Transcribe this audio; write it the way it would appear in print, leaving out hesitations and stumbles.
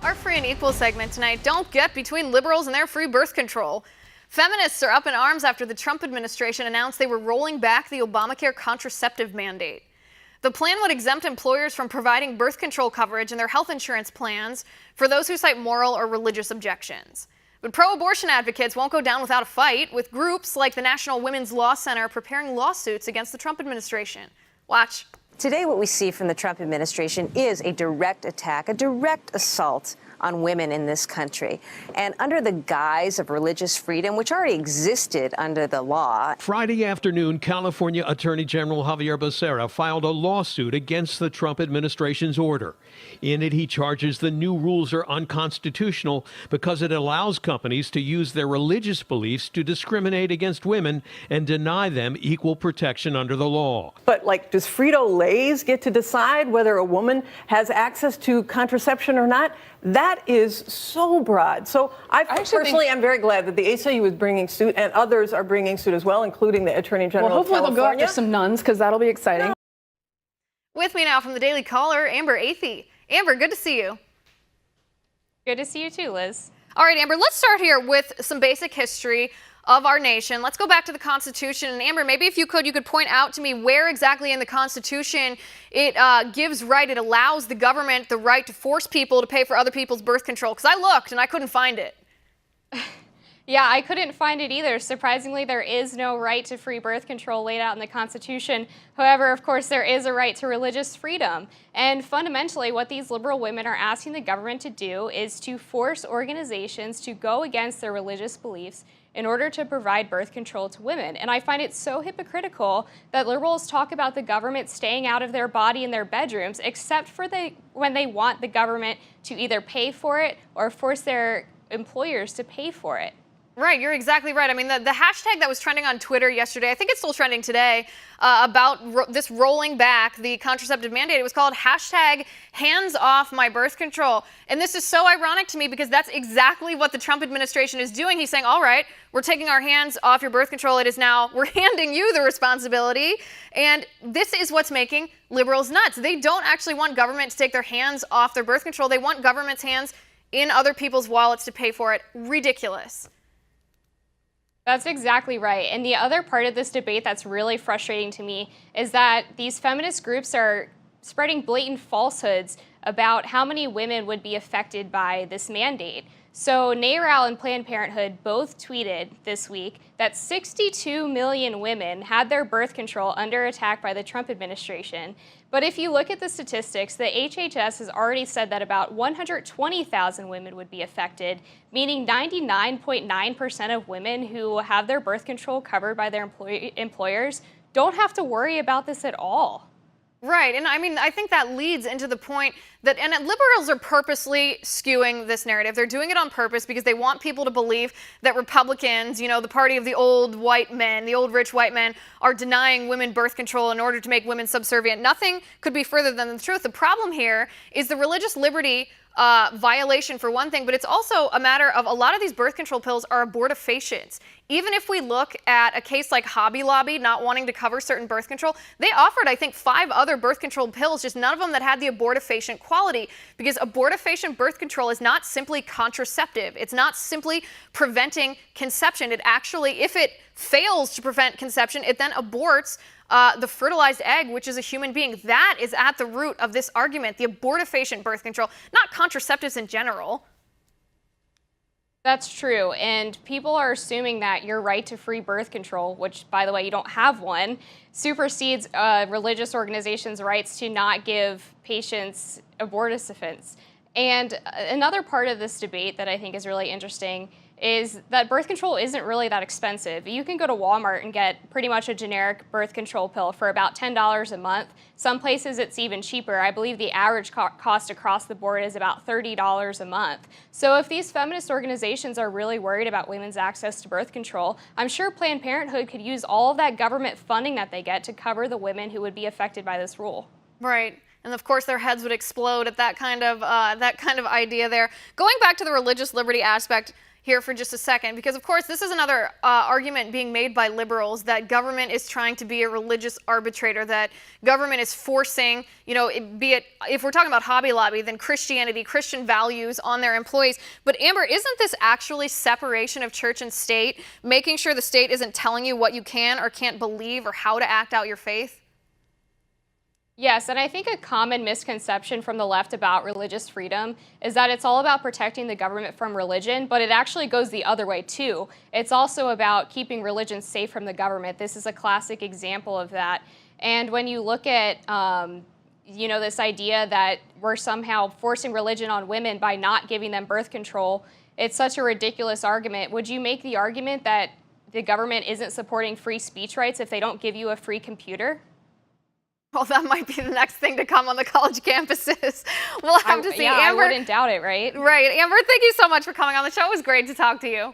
Our Free and Equal segment tonight, don't get between liberals and their free birth control. Feminists are up in arms after the Trump administration announced they were rolling back the Obamacare contraceptive mandate. The plan would exempt employers from providing birth control coverage in their health insurance plans for those who cite moral or religious objections. But pro-abortion advocates won't go down without a fight, with groups like the National Women's Law Center preparing lawsuits against the Trump administration. Watch. Today, what we see from the Trump administration is a direct attack, a direct assault on women in this country. And under the guise of religious freedom, which already existed under the law. Friday afternoon, California Attorney General Javier Becerra filed a lawsuit against the Trump administration's order. In it, he charges the new rules are unconstitutional because it allows companies to use their religious beliefs to discriminate against women and deny them equal protection under the law. But, does Frito-Lay's get to decide whether a woman has access to contraception or not? That is so broad. So I personally am very glad that the ACLU is bringing suit and others are bringing suit as well, including the Attorney General Well, hopefully of California. they'll go after some nuns, because that'll be exciting. With me now from the Daily Caller, Amber Athey. Amber, good to see you. Good to see you too, Liz. All right, Amber, let's start here with some basic history of our nation. Let's go back to the Constitution. And Amber, maybe if you could point out to me where exactly in the Constitution it it allows the government the right to force people to pay for other people's birth control. Because I looked and I couldn't find it. Yeah, I couldn't find it either. Surprisingly, there is no right to free birth control laid out in the Constitution. However, of course, there is a right to religious freedom. And fundamentally, what these liberal women are asking the government to do is to force organizations to go against their religious beliefs in order to provide birth control to women. And I find it so hypocritical that liberals talk about the government staying out of their body in their bedrooms, except for when they want the government to either pay for it or force their employers to pay for it. Right, you're exactly right. I mean, the hashtag that was trending on Twitter yesterday, I think it's still trending today, about this rolling back the contraceptive mandate. It was called hashtag hands off my birth control. And this is so ironic to me because that's exactly what the Trump administration is doing. He's saying, all right, we're taking our hands off your birth control. It is now, we're handing you the responsibility. And this is what's making liberals nuts. They don't actually want government to take their hands off their birth control. They want government's hands in other people's wallets to pay for it. Ridiculous. That's exactly right. And the other part of this debate that's really frustrating to me is that these feminist groups are spreading blatant falsehoods about how many women would be affected by this mandate. So NARAL and Planned Parenthood both tweeted this week that 62 million women had their birth control under attack by the Trump administration. But if you look at the statistics, the HHS has already said that about 120,000 women would be affected, meaning 99.9% of women who have their birth control covered by their employers don't have to worry about this at all. Right, and I mean, I think that leads into the point that, and liberals are purposely skewing this narrative. They're doing it on purpose because they want people to believe that Republicans, you know, the party of the old white men, the old rich white men, are denying women birth control in order to make women subservient. Nothing could be further than the truth. The problem here is the religious liberty violation for one thing, but it's also a matter of a lot of these birth control pills are abortifacients. Even if we look at a case like Hobby Lobby not wanting to cover certain birth control, they offered, I think, 5 other birth control pills, just none of them that had the abortifacient quality, because abortifacient birth control is not simply contraceptive. It's not simply preventing conception. It actually, if it fails to prevent conception, it then aborts the fertilized egg, which is a human being. That is at the root of this argument, the abortifacient birth control, not contraceptives in general. That's true, and people are assuming that your right to free birth control, which, by the way, you don't have one, supersedes religious organizations' rights to not give patients abortifacients. And another part of this debate that I think is really interesting is that birth control isn't really that expensive. You can go to Walmart and get pretty much a generic birth control pill for about $10 a month. Some places it's even cheaper. I believe the average cost across the board is about $30 a month. So if these feminist organizations are really worried about women's access to birth control, I'm sure Planned Parenthood could use all of that government funding that they get to cover the women who would be affected by this rule. Right. And of course, their heads would explode at that kind of idea there. Going back to the religious liberty aspect, here for just a second, because of course this is another argument being made by liberals, that government is trying to be a religious arbitrator, that government is forcing, be it, if we're talking about Hobby Lobby, then Christianity, Christian values on their employees. But Amber, isn't this actually separation of church and state, making sure the state isn't telling you what you can or can't believe or how to act out your faith? Yes, and I think a common misconception from the left about religious freedom is that it's all about protecting the government from religion, but it actually goes the other way too. It's also about keeping religion safe from the government. This is a classic example of that. And when you look at, this idea that we're somehow forcing religion on women by not giving them birth control, it's such a ridiculous argument. Would you make the argument that the government isn't supporting free speech rights if they don't give you a free computer? Well, that might be the next thing to come on the college campuses. We'll have to see. Yeah, Amber, I wouldn't doubt it, right? Right. Amber, thank you so much for coming on the show. It was great to talk to you.